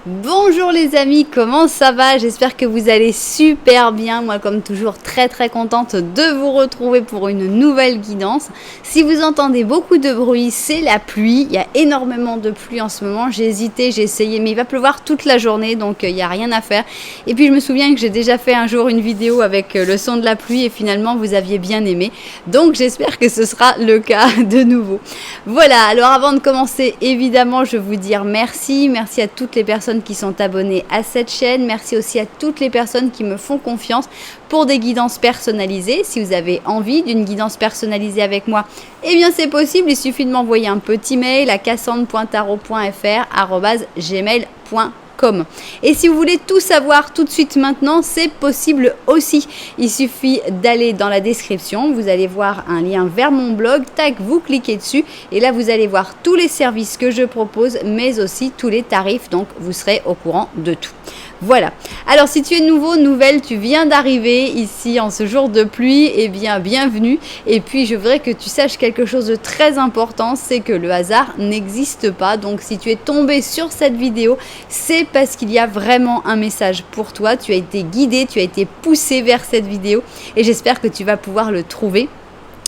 Bonjour les amis, comment ça va? J'espère que vous allez super bien. Moi comme toujours très contente de vous retrouver pour une nouvelle guidance. Si vous entendez beaucoup de bruit, c'est la pluie. Il y a énormément de pluie en ce moment. J'ai hésité, j'ai essayé, mais il va pleuvoir toute la journée, donc il n'y a rien à faire. Et puis je me souviens que j'ai déjà fait un jour une vidéo avec le son de la pluie et finalement vous aviez bien aimé. Donc j'espère que ce sera le cas de nouveau. Voilà, alors avant de commencer, évidemment, je veux vous dire merci à toutes les personnes qui sont abonnés à cette chaîne. Merci aussi à toutes les personnes qui me font confiance pour des guidances personnalisées. Si vous avez envie d'une guidance personnalisée avec moi, eh bien c'est possible. Il suffit de m'envoyer un petit mail à cassandre.tarot.fr@gmail.com. Et si vous voulez tout savoir tout de suite maintenant, c'est possible aussi. Il suffit d'aller dans la description, vous allez voir un lien vers mon blog, tac, vous cliquez dessus et là vous allez voir tous les services que je propose, mais aussi tous les tarifs, donc vous serez au courant de tout. Voilà. Alors si tu es nouveau, nouvelle, tu viens d'arriver ici en ce jour de pluie, eh bien bienvenue. Et puis je voudrais que tu saches quelque chose de très important, c'est que le hasard n'existe pas. Donc si tu es tombé sur cette vidéo, c'est parce qu'il y a vraiment un message pour toi. Tu as été guidé, tu as été poussé vers cette vidéo et j'espère que tu vas pouvoir le trouver.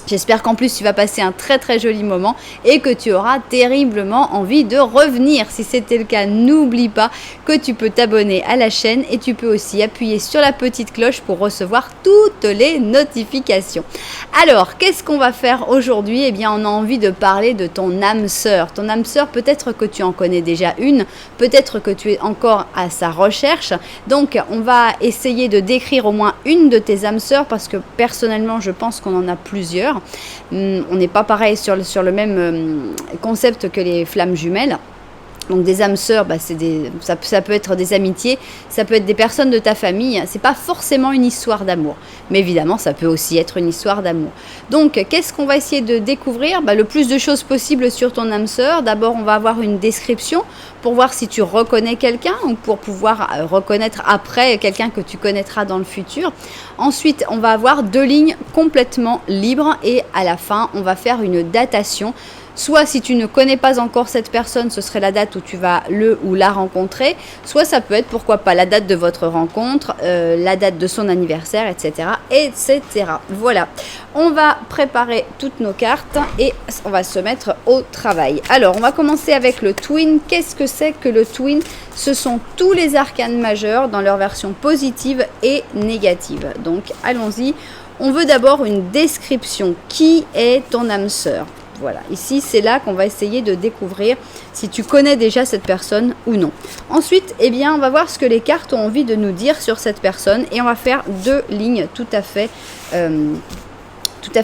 J'espère qu'en plus tu vas passer un très joli moment et que tu auras terriblement envie de revenir. Si c'était le cas, n'oublie pas que tu peux t'abonner à la chaîne et tu peux aussi appuyer sur la petite cloche pour recevoir toutes les notifications. Alors, qu'est-ce qu'on va faire aujourd'hui? Eh bien, on a envie de parler de ton âme sœur. Ton âme sœur, peut-être que tu en connais déjà une, peut-être que tu es encore à sa recherche. Donc, on va essayer de décrire au moins une de tes âmes sœurs parce que personnellement, je pense qu'on en a plusieurs. On n'est pas pareil sur le même concept que les flammes jumelles. Donc des âmes sœurs, ça peut être des amitiés, ça peut être des personnes de ta famille. C'est pas forcément une histoire d'amour, mais évidemment ça peut aussi être une histoire d'amour. Donc qu'est-ce qu'on va essayer de découvrir? Le plus de choses possibles sur ton âme sœur. D'abord on va avoir une description pour voir si tu reconnais quelqu'un ou pour pouvoir reconnaître après quelqu'un que tu connaîtras dans le futur. Ensuite on va avoir 2 lignes complètement libres et à la fin on va faire une datation. Soit si tu ne connais pas encore cette personne, ce serait la date où tu vas le ou la rencontrer. Soit ça peut être, pourquoi pas, la date de votre rencontre, la date de son anniversaire, etc. etc. Voilà, on va préparer toutes nos cartes et on va se mettre au travail. Alors, on va commencer avec le Twin. Qu'est-ce que c'est que le Twin? Ce sont tous les arcanes majeurs dans leur version positive et négative. Donc, allons-y. On veut d'abord une description. Qui est ton âme sœur? Voilà, ici c'est là qu'on va essayer de découvrir si tu connais déjà cette personne ou non. Ensuite, eh bien, on va voir ce que les cartes ont envie de nous dire sur cette personne et on va faire 2 lignes tout à fait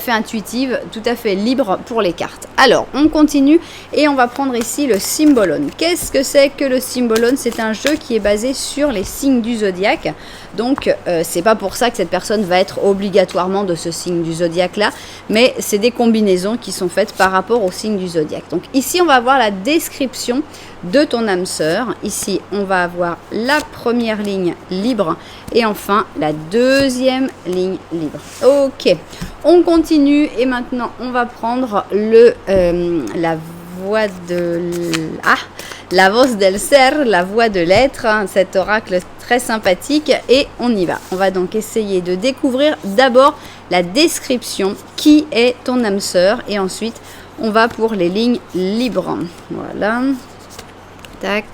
intuitive, tout à fait libre pour les cartes. Alors, on continue et on va prendre ici le Symbolone. Qu'est-ce que c'est que le Symbolone? C'est un jeu qui est basé sur les signes du zodiaque. Donc, c'est pas pour ça que cette personne va être obligatoirement de ce signe du zodiaque-là, mais c'est des combinaisons qui sont faites par rapport au signe du zodiaque. Donc, ici, on va avoir la description de ton âme sœur. Ici, on va avoir la première ligne libre et enfin la deuxième ligne libre. Ok, on continue et maintenant on va prendre la voix de la voz del ser, la voix de l'être, cet oracle très sympathique et on y va. On va donc essayer de découvrir d'abord la description, qui est ton âme sœur et ensuite on va pour les lignes libres. Voilà. Tac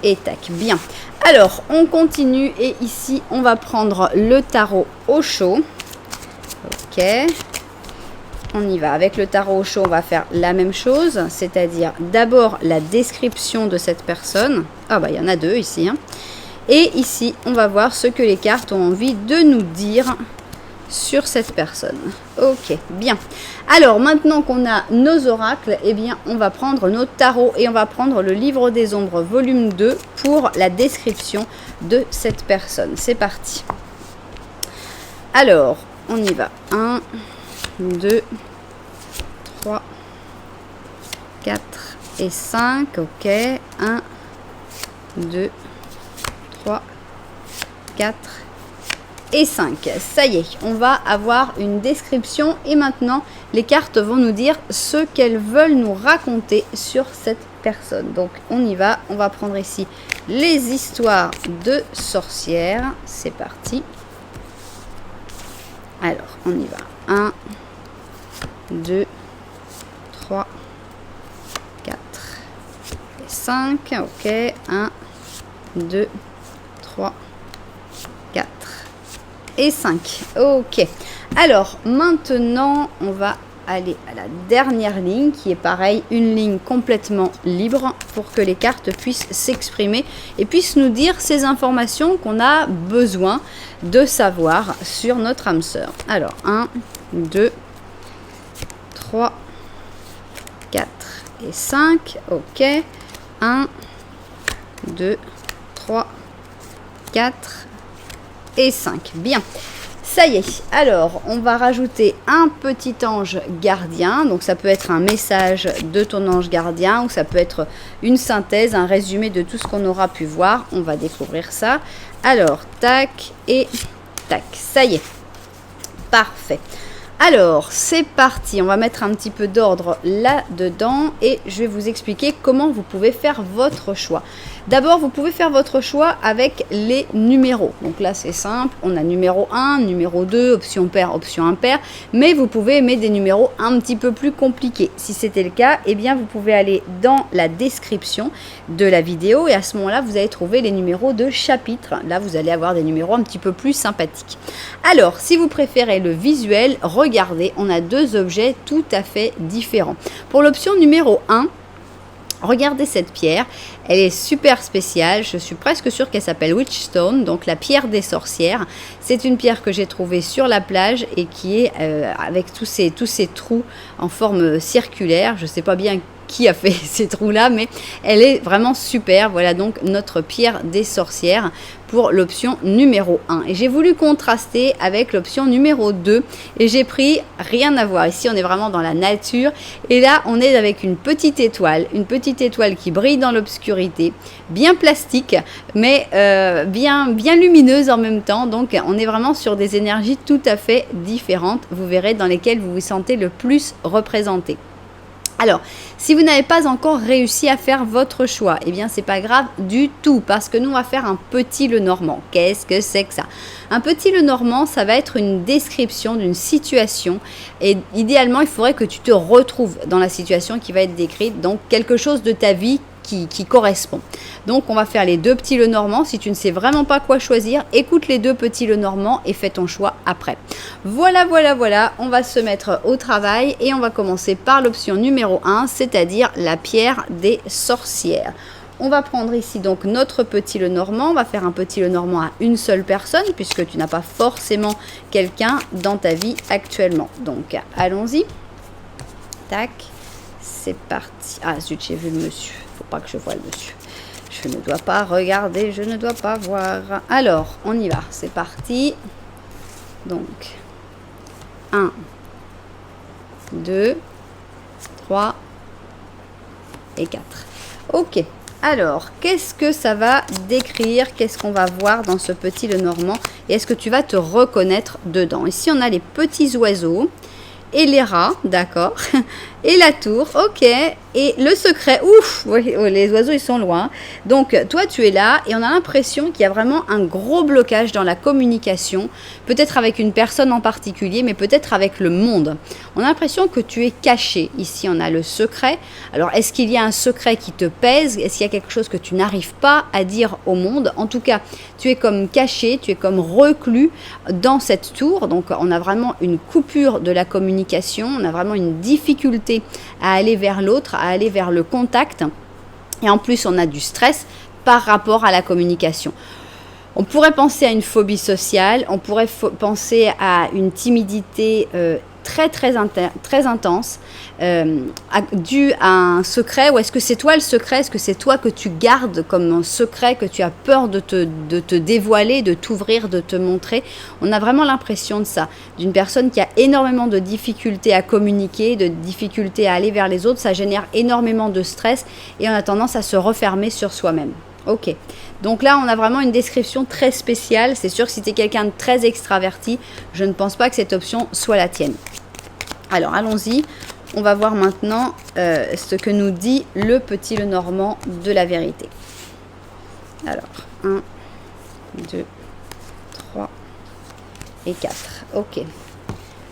et tac, bien. Alors, on continue et ici, on va prendre le tarot au chaud. Ok. On y va. Avec le tarot au chaud, on va faire la même chose, c'est-à-dire d'abord la description de cette personne. Ah il y en a 2 ici. Et ici, on va voir ce que les cartes ont envie de nous dire sur cette personne. Ok, bien. Alors, maintenant qu'on a nos oracles, eh bien, on va prendre nos tarots et on va prendre le livre des ombres, volume 2, pour la description de cette personne. C'est parti. Alors, on y va. 1, 2, 3, 4 et 5. Ok. 1, 2, 3, 4 et 5. Ça y est, on va avoir une description et maintenant les cartes vont nous dire ce qu'elles veulent nous raconter sur cette personne. Donc on y va, on va prendre ici les histoires de sorcières. C'est parti. Alors on y va. 1, 2, 3, 4 et 5. Ok. 1, 2, 3, 4 et 5. Ok. Alors maintenant on va aller à la dernière ligne qui est pareil, une ligne complètement libre pour que les cartes puissent s'exprimer et puissent nous dire ces informations qu'on a besoin de savoir sur notre âme sœur. Alors 1, 2, 3, 4 et 5. Ok. 1, 2, 3, 4 et 5. Bien. Ça y est, alors on va rajouter un petit ange gardien, donc ça peut être un message de ton ange gardien ou ça peut être une synthèse, un résumé de tout ce qu'on aura pu voir, on va découvrir ça. Alors, tac et tac, ça y est, parfait. Alors, c'est parti, on va mettre un petit peu d'ordre là-dedans et je vais vous expliquer comment vous pouvez faire votre choix. D'abord, vous pouvez faire votre choix avec les numéros. Donc là, c'est simple, on a numéro 1, numéro 2, option paire, option impair, mais vous pouvez aimer des numéros un petit peu plus compliqués. Si c'était le cas, eh bien, vous pouvez aller dans la description de la vidéo et à ce moment-là, vous allez trouver les numéros de chapitre. Là, vous allez avoir des numéros un petit peu plus sympathiques. Alors, si vous préférez le visuel, regardez, on a deux objets tout à fait différents. Pour l'option numéro 1, regardez cette pierre, elle est super spéciale, je suis presque sûre qu'elle s'appelle Witchstone, donc la pierre des sorcières. C'est une pierre que j'ai trouvée sur la plage et qui est avec tous ces trous en forme circulaire, je ne sais pas bien qui a fait ces trous-là, mais elle est vraiment super. Voilà donc notre pierre des sorcières pour l'option numéro 1. Et j'ai voulu contraster avec l'option numéro 2 et j'ai pris rien à voir. Ici, on est vraiment dans la nature et là, on est avec une petite étoile qui brille dans l'obscurité, bien plastique, mais bien lumineuse en même temps. Donc, on est vraiment sur des énergies tout à fait différentes. Vous verrez dans lesquelles vous vous sentez le plus représenté. Alors, si vous n'avez pas encore réussi à faire votre choix, eh bien, c'est pas grave du tout parce que nous, on va faire un petit Lenormand. Qu'est-ce que c'est que ça? Un petit Lenormand, ça va être une description d'une situation et idéalement, il faudrait que tu te retrouves dans la situation qui va être décrite, donc quelque chose de ta vie qui correspond. Donc, on va faire les deux petits Lenormand. Si tu ne sais vraiment pas quoi choisir, écoute les deux petits Lenormand et fais ton choix après. Voilà, on va se mettre au travail et on va commencer par l'option numéro 1, c'est-à-dire la pierre des sorcières. On va prendre ici donc notre petit Lenormand. On va faire un petit Lenormand à une seule personne puisque tu n'as pas forcément quelqu'un dans ta vie actuellement. Donc, allons-y. Tac, c'est parti. Ah zut, j'ai vu le monsieur. Faut pas que je voie le monsieur. Je ne dois pas regarder, je ne dois pas voir. Alors, on y va, c'est parti. Donc, 1, 2, 3 et 4. Ok, alors, qu'est-ce que ça va décrire? Qu'est-ce qu'on va voir dans ce petit Lenormand? Et est-ce que tu vas te reconnaître dedans? Ici, on a les petits oiseaux et les rats, d'accord, et la tour, ok, et le secret, ouf, oui, les oiseaux ils sont loin, donc toi tu es là et on a l'impression qu'il y a vraiment un gros blocage dans la communication, peut-être avec une personne en particulier, mais peut-être avec le monde. On a l'impression que tu es caché, ici on a le secret. Alors est-ce qu'il y a un secret qui te pèse? Est-ce qu'il y a quelque chose que tu n'arrives pas à dire au monde? En tout cas, tu es comme caché, tu es comme reclus dans cette tour, donc on a vraiment une coupure de la communication, on a vraiment une difficulté à aller vers l'autre, à aller vers le contact. Et en plus, on a du stress par rapport à la communication. On pourrait penser à une phobie sociale, on pourrait penser à une timidité très intense, dû à un secret, ou est-ce que c'est toi le secret, est-ce que c'est toi que tu gardes comme un secret, que tu as peur de te dévoiler, de t'ouvrir, de te montrer? On a vraiment l'impression de ça, d'une personne qui a énormément de difficultés à communiquer, de difficultés à aller vers les autres, ça génère énormément de stress et on a tendance à se refermer sur soi-même. Ok, donc là on a vraiment une description très spéciale, c'est sûr que si tu es quelqu'un de très extraverti, je ne pense pas que cette option soit la tienne. Alors allons-y, on va voir maintenant ce que nous dit le petit Lenormand de la vérité. Alors, 1, 2, 3 et 4. Ok.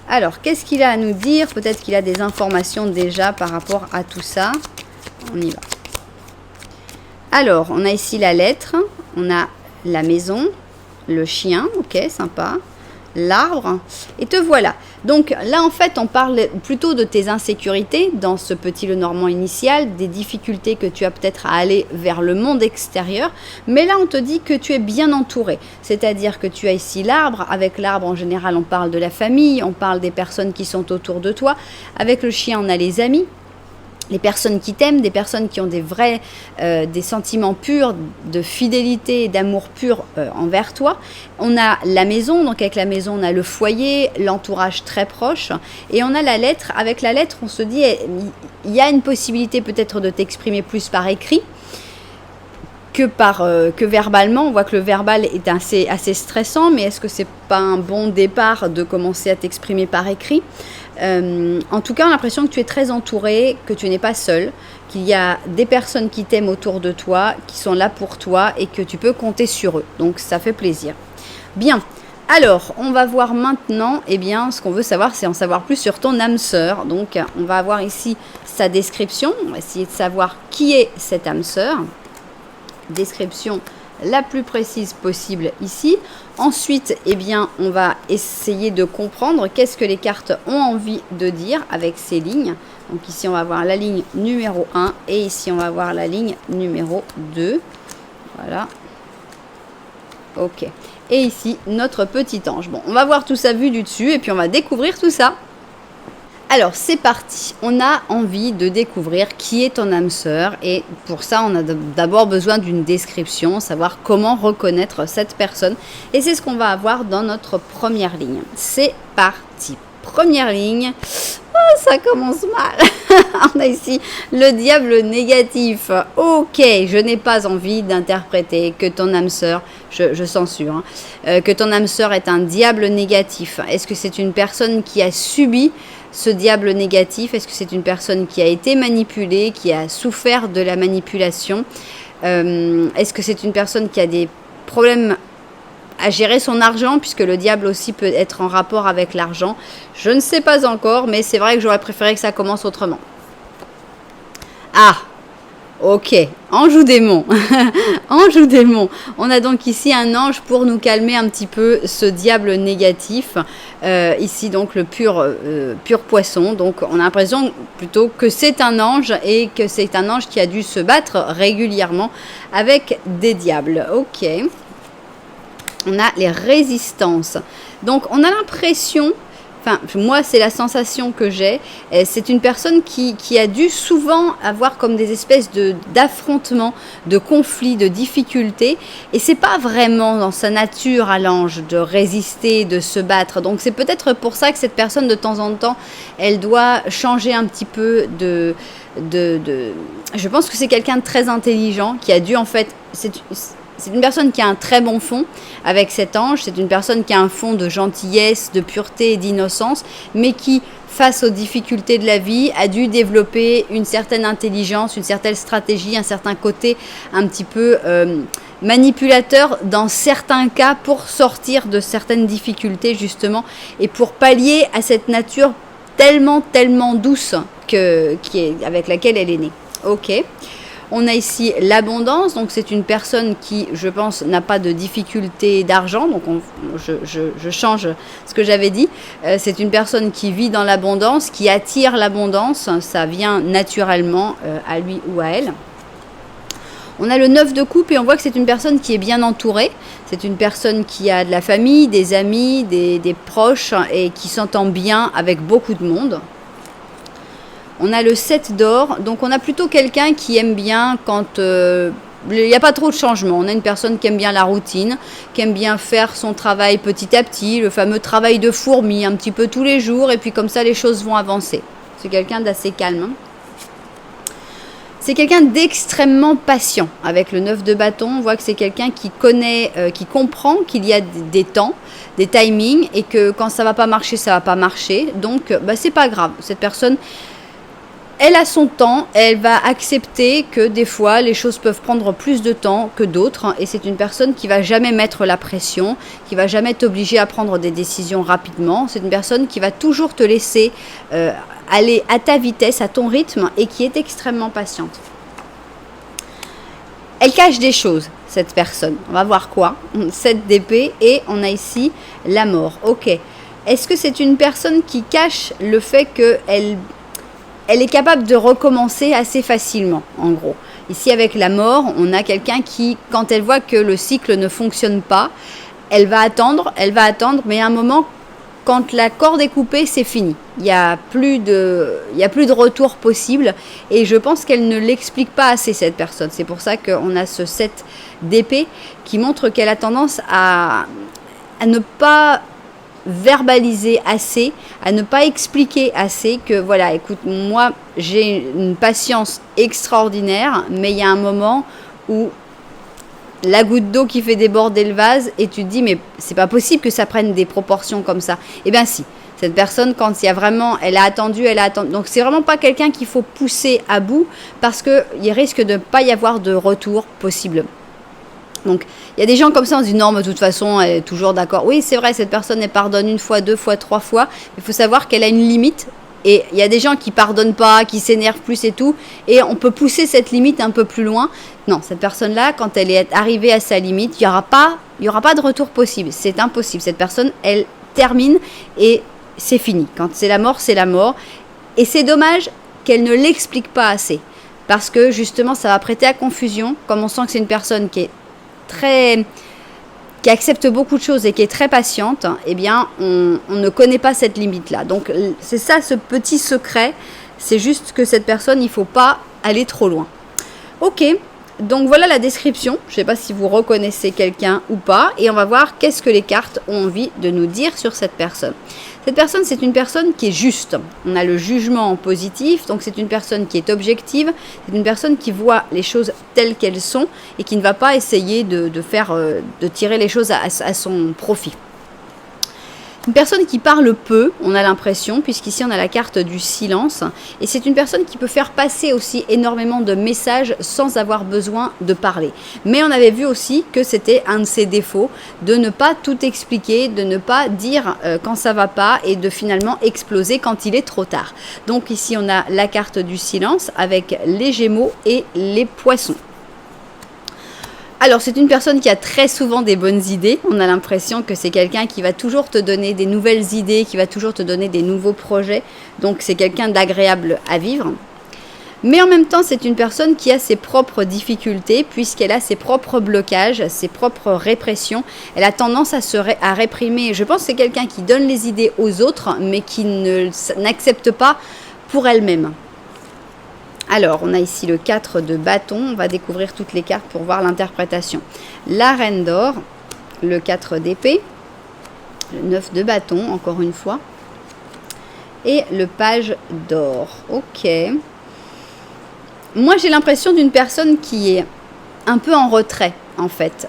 Alors, qu'est-ce qu'il a à nous dire? Peut-être qu'il a des informations déjà par rapport à tout ça. On y va. Alors, on a ici la lettre, on a la maison, le chien, ok, sympa, l'arbre, et te voilà. Donc là, en fait, on parle plutôt de tes insécurités dans ce petit Lenormand initial, des difficultés que tu as peut-être à aller vers le monde extérieur. Mais là, on te dit que tu es bien entouré. C'est-à-dire que tu as ici l'arbre. Avec l'arbre, en général, on parle de la famille, on parle des personnes qui sont autour de toi. Avec le chien, on a les amis. Les personnes qui t'aiment, des personnes qui ont des sentiments purs, de fidélité et d'amour pur envers toi. On a la maison, donc avec la maison, on a le foyer, l'entourage très proche. Et on a la lettre. Avec la lettre, on se dit, il y a une possibilité peut-être de t'exprimer plus par écrit que verbalement. On voit que le verbal est assez stressant, mais est-ce que c'est pas un bon départ de commencer à t'exprimer par écrit? En tout cas, on a l'impression que tu es très entouré, que tu n'es pas seul, qu'il y a des personnes qui t'aiment autour de toi, qui sont là pour toi et que tu peux compter sur eux. Donc, ça fait plaisir. Bien. Alors, on va voir maintenant, eh bien, ce qu'on veut savoir, c'est en savoir plus sur ton âme sœur. Donc, on va avoir ici sa description. On va essayer de savoir qui est cette âme sœur. Description la plus précise possible ici. Ensuite, eh bien, on va essayer de comprendre qu'est-ce que les cartes ont envie de dire avec ces lignes. Donc ici, on va voir la ligne numéro 1 et ici, on va voir la ligne numéro 2. Voilà. Ok. Et ici, notre petit ange. Bon, on va voir tout ça vu du dessus et puis on va découvrir tout ça. Alors, c'est parti. On a envie de découvrir qui est ton âme sœur et pour ça, on a d'abord besoin d'une description, savoir comment reconnaître cette personne. Et c'est ce qu'on va avoir dans notre première ligne. C'est parti. Première ligne. Oh, ça commence mal. On a ici le diable négatif. Ok, je n'ai pas envie d'interpréter que ton âme sœur, je censure, que ton âme sœur est un diable négatif. Est-ce que c'est une personne qui a subi ce diable négatif? Est-ce que c'est une personne qui a été manipulée, qui a souffert de la manipulation? Est-ce que c'est une personne qui a des problèmes à gérer son argent, puisque le diable aussi peut être en rapport avec l'argent? Je ne sais pas encore, mais c'est vrai que j'aurais préféré que ça commence autrement. Ah, ok, ange ou démon. Ange ou démon. On a donc ici un ange pour nous calmer un petit peu ce diable négatif. Ici donc le pur poisson. Donc on a l'impression plutôt que c'est un ange et que c'est un ange qui a dû se battre régulièrement avec des diables. Ok. On a les résistances. Donc on a l'impression, enfin moi c'est la sensation que j'ai, c'est une personne qui a dû souvent avoir comme des espèces d'affrontements, de conflits, de difficultés, et c'est pas vraiment dans sa nature à l'ange de résister, de se battre. Donc c'est peut-être pour ça que cette personne de temps en temps, elle doit changer un petit peu de je pense que c'est quelqu'un de très intelligent qui a dû en fait, c'est une personne qui a un très bon fond avec cet ange. C'est une personne qui a un fond de gentillesse, de pureté et d'innocence, mais qui, face aux difficultés de la vie, a dû développer une certaine intelligence, une certaine stratégie, un certain côté un petit peu manipulateur dans certains cas pour sortir de certaines difficultés justement et pour pallier à cette nature tellement douce avec laquelle elle est née. Ok. On a ici l'abondance, donc c'est une personne qui, je pense, n'a pas de difficulté d'argent, donc je change ce que j'avais dit. C'est une personne qui vit dans l'abondance, qui attire l'abondance, ça vient naturellement à lui ou à elle. On a le 9 de coupe et on voit que c'est une personne qui est bien entourée. C'est une personne qui a de la famille, des amis, des proches et qui s'entend bien avec beaucoup de monde. On a le 7 d'or, donc on a plutôt quelqu'un qui aime bien quand il n'y a pas trop de changements. On a une personne qui aime bien la routine, qui aime bien faire son travail petit à petit, le fameux travail de fourmi, un petit peu tous les jours, et puis comme ça les choses vont avancer. C'est quelqu'un d'assez calme. Hein. C'est quelqu'un d'extrêmement patient. Avec le 9 de bâton, on voit que c'est quelqu'un qui connaît, qui comprend qu'il y a des temps, des timings, et que quand ça va pas marcher, ça va pas marcher. Donc, c'est pas grave. Cette personne, Elle a son temps, elle va accepter que des fois les choses peuvent prendre plus de temps que d'autres et c'est une personne qui va jamais mettre la pression, qui va jamais t'obliger à prendre des décisions rapidement. C'est une personne qui va toujours te laisser aller à ta vitesse, à ton rythme et qui est extrêmement patiente. Elle cache des choses, cette personne. On va voir quoi. 7 d'épée et on a ici la mort. Ok. Est-ce que c'est une personne qui cache le fait qu'elle est capable de recommencer assez facilement, en gros. Ici, avec la mort, on a quelqu'un qui, quand elle voit que le cycle ne fonctionne pas, elle va attendre, mais à un moment, quand la corde est coupée, c'est fini. Il n'y a plus de retour possible. Et je pense qu'elle ne l'explique pas assez, cette personne. C'est pour ça qu'on a ce 7 d'épée qui montre qu'elle a tendance à ne pas verbaliser assez, à ne pas expliquer assez que voilà, écoute, moi j'ai une patience extraordinaire, mais il y a un moment où la goutte d'eau qui fait déborder le vase et tu te dis mais c'est pas possible que ça prenne des proportions comme ça. Eh bien si, cette personne quand il y a vraiment, elle a attendu, donc c'est vraiment pas quelqu'un qu'il faut pousser à bout parce qu'il risque de ne pas y avoir de retour possible. Donc, il y a des gens comme ça, on se dit non, mais de toute façon, elle est toujours d'accord. Oui, c'est vrai, cette personne, elle pardonne 1 fois, 2 fois, 3 fois. Il faut savoir qu'elle a une limite. Et il y a des gens qui pardonnent pas, qui s'énervent plus et tout. Et on peut pousser cette limite un peu plus loin. Non, cette personne-là, quand elle est arrivée à sa limite, il y aura pas de retour possible. C'est impossible. Cette personne, elle termine et c'est fini. Quand c'est la mort, c'est la mort. Et c'est dommage qu'elle ne l'explique pas assez. Parce que justement, ça va prêter à confusion. Comme on sent que c'est une personne qui accepte beaucoup de choses et qui est très patiente, eh bien, on ne connaît pas cette limite-là. Donc, c'est ça, ce petit secret. C'est juste que cette personne, il ne faut pas aller trop loin. Ok, donc voilà la description. Je ne sais pas si vous reconnaissez quelqu'un ou pas. Et on va voir qu'est-ce que les cartes ont envie de nous dire sur cette personne. Cette personne, c'est une personne qui est juste. On a le jugement positif, donc c'est une personne qui est objective. C'est une personne qui voit les choses telles qu'elles sont et qui ne va pas essayer de tirer les choses à son profit. Une personne qui parle peu, on a l'impression, puisqu'ici on a la carte du silence. Et c'est une personne qui peut faire passer aussi énormément de messages sans avoir besoin de parler. Mais on avait vu aussi que c'était un de ses défauts, de ne pas tout expliquer, de ne pas dire quand ça va pas et de finalement exploser quand il est trop tard. Donc ici on a la carte du silence avec les Gémeaux et les Poissons. Alors, c'est une personne qui a très souvent des bonnes idées. On a l'impression que c'est quelqu'un qui va toujours te donner des nouvelles idées, qui va toujours te donner des nouveaux projets. Donc, c'est quelqu'un d'agréable à vivre. Mais en même temps, c'est une personne qui a ses propres difficultés puisqu'elle a ses propres blocages, ses propres répressions. Elle a tendance à réprimer. Je pense que c'est quelqu'un qui donne les idées aux autres, mais qui n'accepte pas pour elle-même. Alors, on a ici le 4 de bâton. On va découvrir toutes les cartes pour voir l'interprétation. La reine d'or, le 4 d'épée, le 9 de bâton, encore une fois, et le page d'or. Ok. Moi, j'ai l'impression d'une personne qui est un peu en retrait, en fait.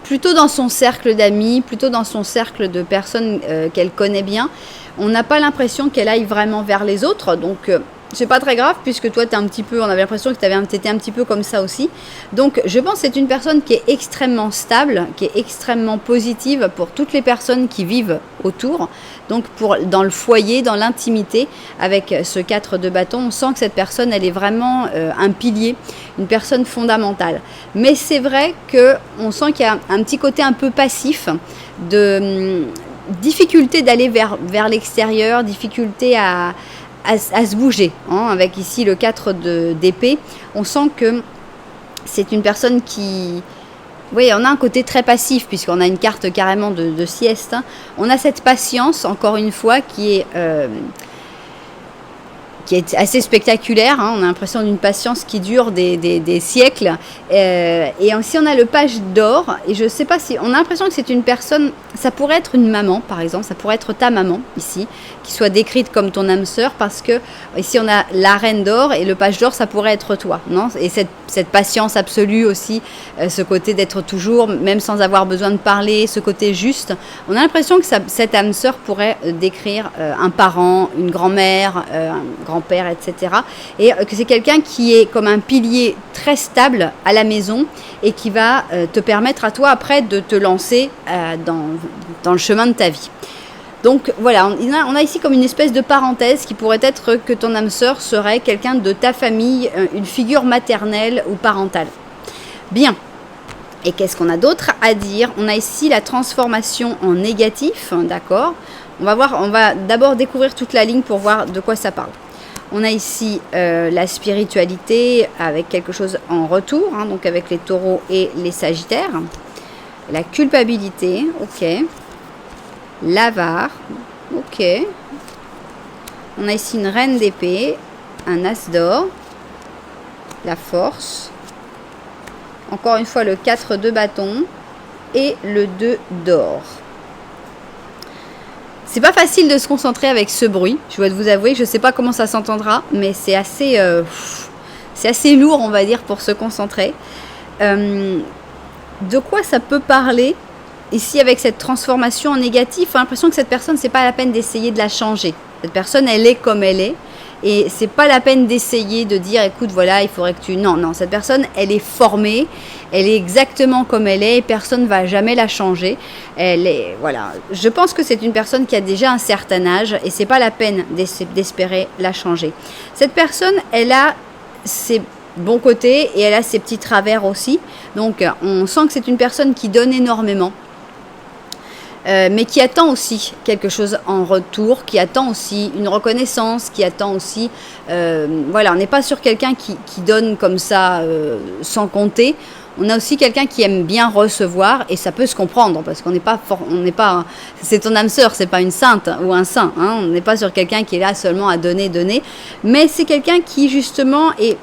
Plutôt dans son cercle d'amis, plutôt dans son cercle de personnes qu'elle connaît bien. On n'a pas l'impression qu'elle aille vraiment vers les autres, donc... c'est pas très grave puisque toi on avait l'impression que tu étais un petit peu comme ça aussi. Donc je pense que c'est une personne qui est extrêmement stable, qui est extrêmement positive pour toutes les personnes qui vivent autour. Donc dans le foyer, dans l'intimité, avec ce 4 de bâton, on sent que cette personne elle est vraiment un pilier, une personne fondamentale. Mais c'est vrai qu'on sent qu'il y a un petit côté un peu passif de difficulté d'aller vers l'extérieur, difficulté à se bouger, hein, avec ici le 4 d'épée. On sent que c'est une personne qui... Oui, on a un côté très passif, puisqu'on a une carte carrément de sieste. Hein. On a cette patience, encore une fois, qui est assez spectaculaire. Hein. On a l'impression d'une patience qui dure des siècles. Et aussi, on a le page d'or. Et je ne sais pas si... On a l'impression que c'est une personne... Ça pourrait être une maman, par exemple. Ça pourrait être ta maman, ici, qui soit décrite comme ton âme sœur. Parce que ici, on a la reine d'or. Et le page d'or, ça pourrait être toi. Non, et cette patience absolue aussi. Ce côté d'être toujours, même sans avoir besoin de parler. Ce côté juste. On a l'impression que cette âme sœur pourrait décrire un parent, une grand-mère, un grand grand-père, etc. Et que c'est quelqu'un qui est comme un pilier très stable à la maison et qui va te permettre à toi après de te lancer dans le chemin de ta vie. Donc voilà, on a ici comme une espèce de parenthèse qui pourrait être que ton âme sœur serait quelqu'un de ta famille, une figure maternelle ou parentale. Bien. Et qu'est-ce qu'on a d'autre à dire? On a ici la transformation en négatif, d'accord? On va d'abord découvrir toute la ligne pour voir de quoi ça parle. On a ici la spiritualité avec quelque chose en retour, hein, donc avec les taureaux et les sagittaires. La culpabilité, ok. L'avare, ok. On a ici une reine d'épée, un as d'or, la force. Encore une fois le 4 de bâton et le 2 d'or. C'est pas facile de se concentrer avec ce bruit. Je dois vous avouer, je ne sais pas comment ça s'entendra, mais c'est assez lourd, on va dire, pour se concentrer. De quoi ça peut parler ici avec cette transformation en négatif? On a l'impression que cette personne, c'est pas la peine d'essayer de la changer. Cette personne, elle est comme elle est. Et c'est pas la peine d'essayer de dire, écoute, voilà, il faudrait que tu... Non, cette personne, elle est formée, elle est exactement comme elle est, et personne ne va jamais la changer. Voilà. Je pense que c'est une personne qui a déjà un certain âge, et c'est pas la peine d'espérer la changer. Cette personne, elle a ses bons côtés, et elle a ses petits travers aussi. Donc, on sent que c'est une personne qui donne énormément. Mais qui attend aussi quelque chose en retour, qui attend aussi une reconnaissance, qui attend aussi... voilà, on n'est pas sur quelqu'un qui donne comme ça sans compter. On a aussi quelqu'un qui aime bien recevoir, et ça peut se comprendre, parce qu'on n'est pas... c'est ton âme sœur, c'est pas une sainte ou un saint. Hein, on n'est pas sur quelqu'un qui est là seulement à donner. Mais c'est quelqu'un qui, justement, est...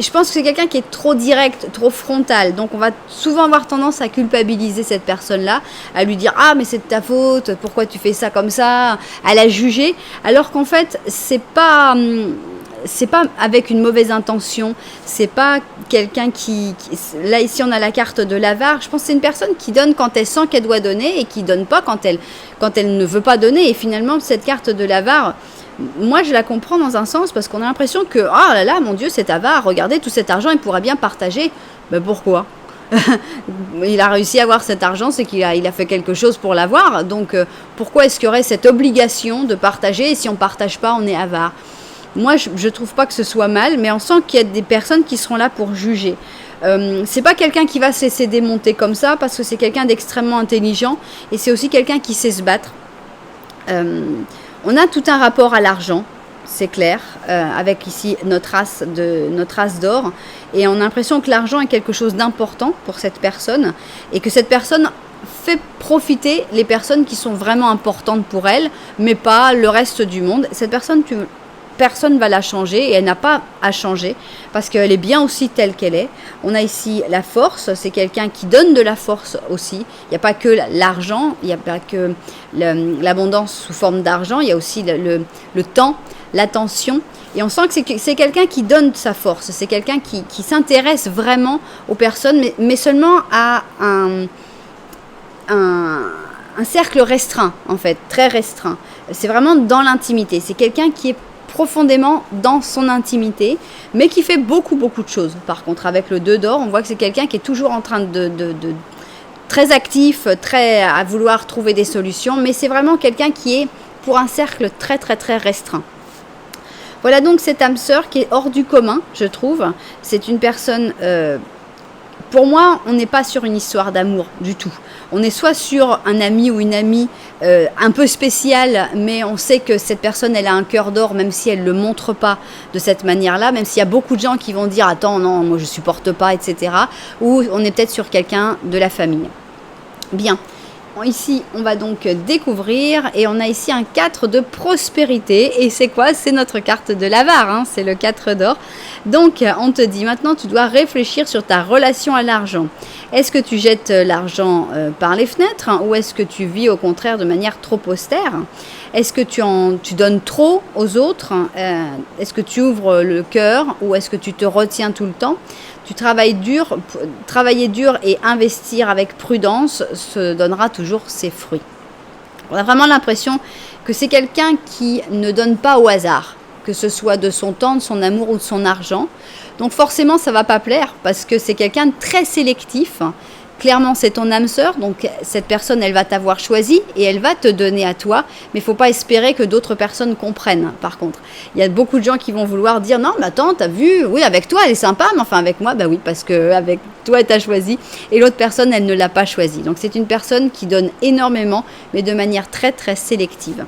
Je pense que c'est quelqu'un qui est trop direct, trop frontal. Donc, on va souvent avoir tendance à culpabiliser cette personne-là, à lui dire « Ah, mais c'est de ta faute, pourquoi tu fais ça comme ça ?» à la juger, alors qu'en fait, c'est pas avec une mauvaise intention, c'est pas quelqu'un qui... Là, ici, on a la carte de l'avare. Je pense que c'est une personne qui donne quand elle sent qu'elle doit donner et qui donne pas quand elle ne veut pas donner. Et finalement, cette carte de l'avare... Moi, je la comprends dans un sens parce qu'on a l'impression que, oh là là, mon Dieu, c'est avare, regardez, tout cet argent, il pourrait bien partager. Mais pourquoi? Il a réussi à avoir cet argent, c'est qu'il a fait quelque chose pour l'avoir. Donc, pourquoi est-ce qu'il y aurait cette obligation de partager? Et si on ne partage pas, on est avare. Moi, je ne trouve pas que ce soit mal, mais on sent qu'il y a des personnes qui seront là pour juger. C'est pas quelqu'un qui va se laisser démonter comme ça parce que c'est quelqu'un d'extrêmement intelligent et c'est aussi quelqu'un qui sait se battre. On a tout un rapport à l'argent, c'est clair, avec ici notre as d'or. Et on a l'impression que l'argent est quelque chose d'important pour cette personne et que cette personne fait profiter les personnes qui sont vraiment importantes pour elle, mais pas le reste du monde. Cette personne, personne ne va la changer et elle n'a pas à changer parce qu'elle est bien aussi telle qu'elle est. On a ici la force, c'est quelqu'un qui donne de la force aussi. Il n'y a pas que l'argent, il n'y a pas que l'abondance sous forme d'argent, il y a aussi le temps, l'attention. Et on sent que c'est quelqu'un qui donne sa force, c'est quelqu'un qui s'intéresse vraiment aux personnes, mais seulement à un cercle restreint, en fait, très restreint. C'est vraiment dans l'intimité. C'est quelqu'un qui est profondément dans son intimité, mais qui fait beaucoup de choses. Par contre, avec le 2 d'or, on voit que c'est quelqu'un qui est toujours en train de très actif, très à vouloir trouver des solutions, mais c'est vraiment quelqu'un qui est pour un cercle très restreint. Voilà donc cette âme sœur qui est hors du commun, je trouve. C'est une personne... pour moi, on n'est pas sur une histoire d'amour du tout. On est soit sur un ami ou une amie un peu spéciale, mais on sait que cette personne, elle a un cœur d'or, même si elle ne le montre pas de cette manière-là, même s'il y a beaucoup de gens qui vont dire « Attends, non, moi je ne supporte pas, etc. » Ou on est peut-être sur quelqu'un de la famille. Bien. Ici, on va donc découvrir et on a ici un 4 de prospérité. Et c'est quoi? C'est notre carte de l'avare, hein, c'est le 4 d'or. Donc, on te dit maintenant, tu dois réfléchir sur ta relation à l'argent. Est-ce que tu jettes l'argent par les fenêtres ou est-ce que tu vis au contraire de manière trop austère? Est-ce que tu donnes trop aux autres? Est-ce que tu ouvres le cœur ou est-ce que tu te retiens tout le temps? Tu travailles dur, travailler dur et investir avec prudence se donnera toujours ses fruits. On a vraiment l'impression que c'est quelqu'un qui ne donne pas au hasard, que ce soit de son temps, de son amour ou de son argent. Donc forcément, ça ne va pas plaire parce que c'est quelqu'un de très sélectif. Clairement, c'est ton âme sœur, donc cette personne, elle va t'avoir choisi et elle va te donner à toi. Mais il ne faut pas espérer que d'autres personnes comprennent, par contre. Il y a beaucoup de gens qui vont vouloir dire « Non, mais attends, t'as vu, oui, avec toi, elle est sympa, mais enfin avec moi, bah oui, parce qu'avec toi, elle t'a choisi. » Et l'autre personne, elle ne l'a pas choisi. Donc c'est une personne qui donne énormément, mais de manière très, très sélective.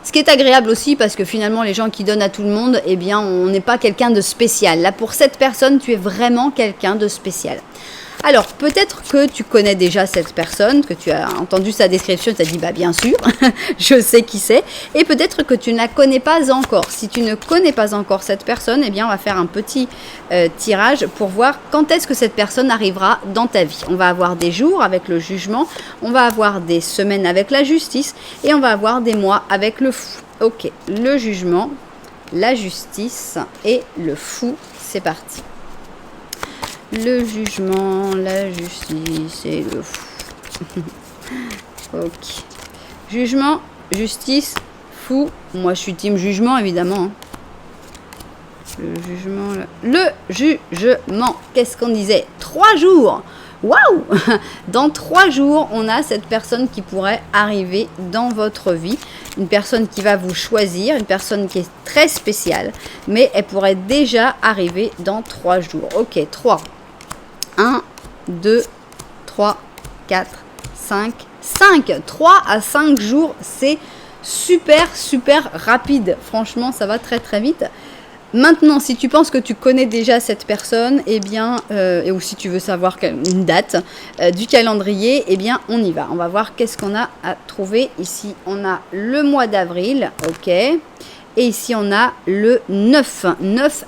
Ce qui est agréable aussi parce que finalement les gens qui donnent à tout le monde, eh bien on n'est pas quelqu'un de spécial. Là pour cette personne, tu es vraiment quelqu'un de spécial. Alors, peut-être que tu connais déjà cette personne, que tu as entendu sa description, tu as dit, bah bien sûr, je sais qui c'est. Et peut-être que tu ne la connais pas encore. Si tu ne connais pas encore cette personne, eh bien, on va faire un petit tirage pour voir quand est-ce que cette personne arrivera dans ta vie. On va avoir des jours avec le jugement, on va avoir des semaines avec la justice et on va avoir des mois avec le fou. Ok, le jugement, la justice et le fou, c'est parti. Le jugement, la justice et le fou. Ok. Jugement, justice, fou. Moi, je suis team jugement, évidemment. Hein. Le jugement. Qu'est-ce qu'on disait? 3 jours. Waouh! Dans 3 jours, on a cette personne qui pourrait arriver dans votre vie. Une personne qui va vous choisir, une personne qui est très spéciale. Mais elle pourrait déjà arriver dans 3 jours. Ok, 3. 1, 2, 3, 4, 5, 5. 3 à 5 jours, c'est super, super rapide. Franchement, ça va très, très vite. Maintenant, si tu penses que tu connais déjà cette personne, eh bien, ou si tu veux savoir une date du calendrier, eh bien, on y va. On va voir qu'est-ce qu'on a à trouver. Ici, on a le mois d'avril, ok. Et ici, on a le 9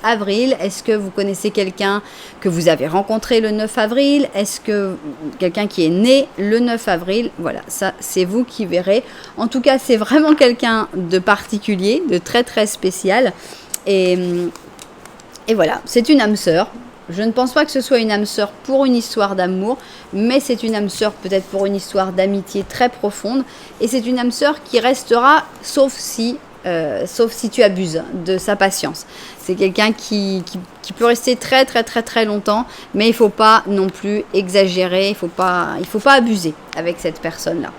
avril. Est-ce que vous connaissez quelqu'un que vous avez rencontré le 9 avril? Est-ce que quelqu'un qui est né le 9 avril? Voilà, ça, c'est vous qui verrez. En tout cas, c'est vraiment quelqu'un de particulier, de très, très spécial. Et voilà, c'est une âme sœur. Je ne pense pas que ce soit une âme sœur pour une histoire d'amour, mais c'est une âme sœur peut-être pour une histoire d'amitié très profonde. Et c'est une âme sœur qui restera, sauf si tu abuses de sa patience. C'est quelqu'un qui peut rester très très très très longtemps, mais il ne faut pas non plus exagérer, il faut pas abuser avec cette personne-là.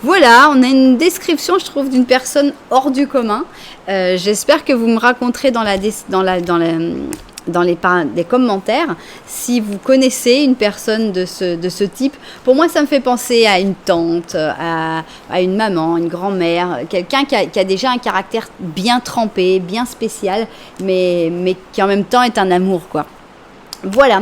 Voilà, on a une description, je trouve, d'une personne hors du commun. J'espère que vous me raconterez dans les commentaires si vous connaissez une personne de ce type. Pour moi, ça me fait penser à une tante, à une maman, une grand-mère, quelqu'un qui a déjà un caractère bien trempé, bien spécial, mais qui en même temps est un amour, quoi. Voilà,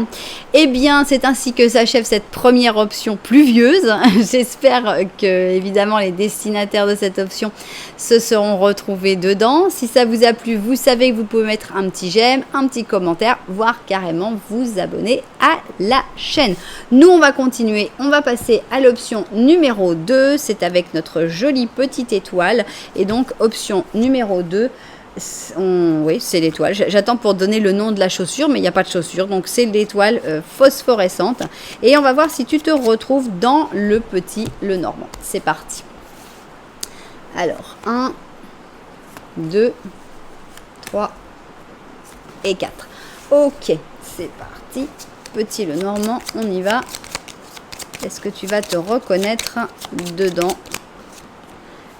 eh bien c'est ainsi que s'achève cette première option pluvieuse. J'espère que évidemment les destinataires de cette option se seront retrouvés dedans. Si ça vous a plu, vous savez que vous pouvez mettre un petit j'aime, un petit commentaire, voire carrément vous abonner à la chaîne. Nous on va continuer, on va passer à l'option numéro 2, c'est avec notre jolie petite étoile. Et donc option numéro 2, oui, c'est l'étoile. J'attends pour donner le nom de la chaussure, mais il n'y a pas de chaussure. Donc, c'est l'étoile phosphorescente. Et on va voir si tu te retrouves dans le petit Lenormand. C'est parti. Alors, 1, 2, 3 et 4. Ok, c'est parti. Petit Lenormand, on y va. Est-ce que tu vas te reconnaître dedans ?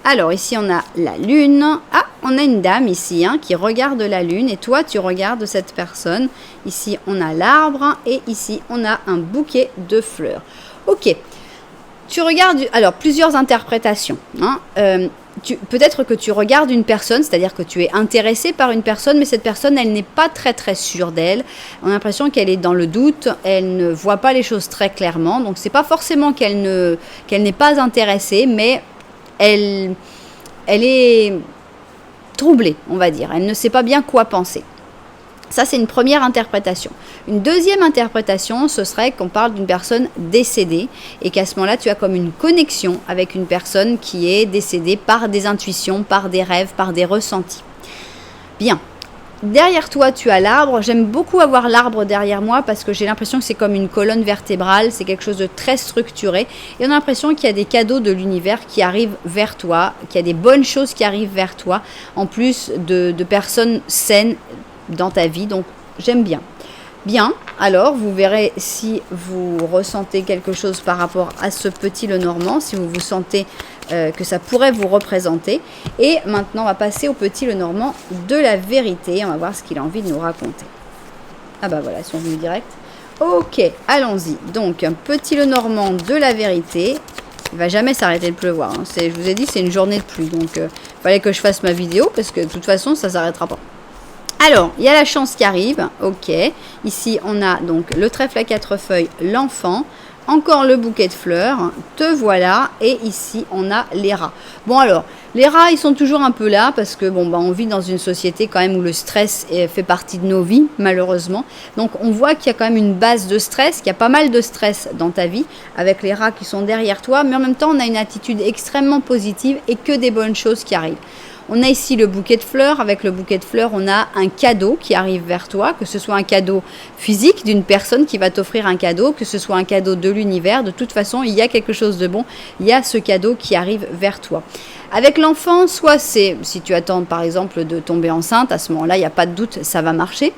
Alors, ici, on a la lune. Ah, on a une dame ici qui regarde la lune. Et toi, tu regardes cette personne. Ici, on a l'arbre. Et ici, on a un bouquet de fleurs. Ok. Tu regardes... Alors, plusieurs interprétations. Peut-être que tu regardes une personne, c'est-à-dire que tu es intéressé par une personne, mais cette personne, elle n'est pas très, très sûre d'elle. On a l'impression qu'elle est dans le doute. Elle ne voit pas les choses très clairement. Donc, c'est pas forcément qu'elle n'est pas intéressée, mais... Elle est troublée, on va dire. Elle ne sait pas bien quoi penser. Ça, c'est une première interprétation. Une deuxième interprétation, ce serait qu'on parle d'une personne décédée et qu'à ce moment-là, tu as comme une connexion avec une personne qui est décédée par des intuitions, par des rêves, par des ressentis. Bien. Derrière toi, tu as l'arbre. J'aime beaucoup avoir l'arbre derrière moi parce que j'ai l'impression que c'est comme une colonne vertébrale. C'est quelque chose de très structuré. Et on a l'impression qu'il y a des cadeaux de l'univers qui arrivent vers toi, qu'il y a des bonnes choses qui arrivent vers toi, en plus de personnes saines dans ta vie. Donc, j'aime bien. Bien, alors vous verrez si vous ressentez quelque chose par rapport à ce petit Lenormand, si vous vous sentez que ça pourrait vous représenter. Et maintenant, on va passer au petit Lenormand de la vérité. On va voir ce qu'il a envie de nous raconter. Ah bah voilà, ils sont venus direct. Ok, allons-y. Donc, un petit Lenormand de la vérité. Il va jamais s'arrêter de pleuvoir. Hein. Je vous ai dit, c'est une journée de pluie. Donc, il fallait que je fasse ma vidéo parce que de toute façon, ça ne s'arrêtera pas. Alors, il y a la chance qui arrive, ok. Ici, on a donc le trèfle à 4 feuilles, l'enfant. Encore le bouquet de fleurs, te voilà. Et ici, on a les rats. Bon alors, les rats, ils sont toujours un peu là parce que bon, bah, on vit dans une société quand même où le stress fait partie de nos vies, malheureusement. Donc, on voit qu'il y a quand même une base de stress, qu'il y a pas mal de stress dans ta vie avec les rats qui sont derrière toi. Mais en même temps, on a une attitude extrêmement positive et que des bonnes choses qui arrivent. On a ici le bouquet de fleurs. Avec le bouquet de fleurs, on a un cadeau qui arrive vers toi, que ce soit un cadeau physique d'une personne qui va t'offrir un cadeau, que ce soit un cadeau de l'univers. De toute façon, il y a quelque chose de bon. Il y a ce cadeau qui arrive vers toi. Avec l'enfant, soit c'est, si tu attends par exemple de tomber enceinte, à ce moment-là, il n'y a pas de doute, ça va marcher.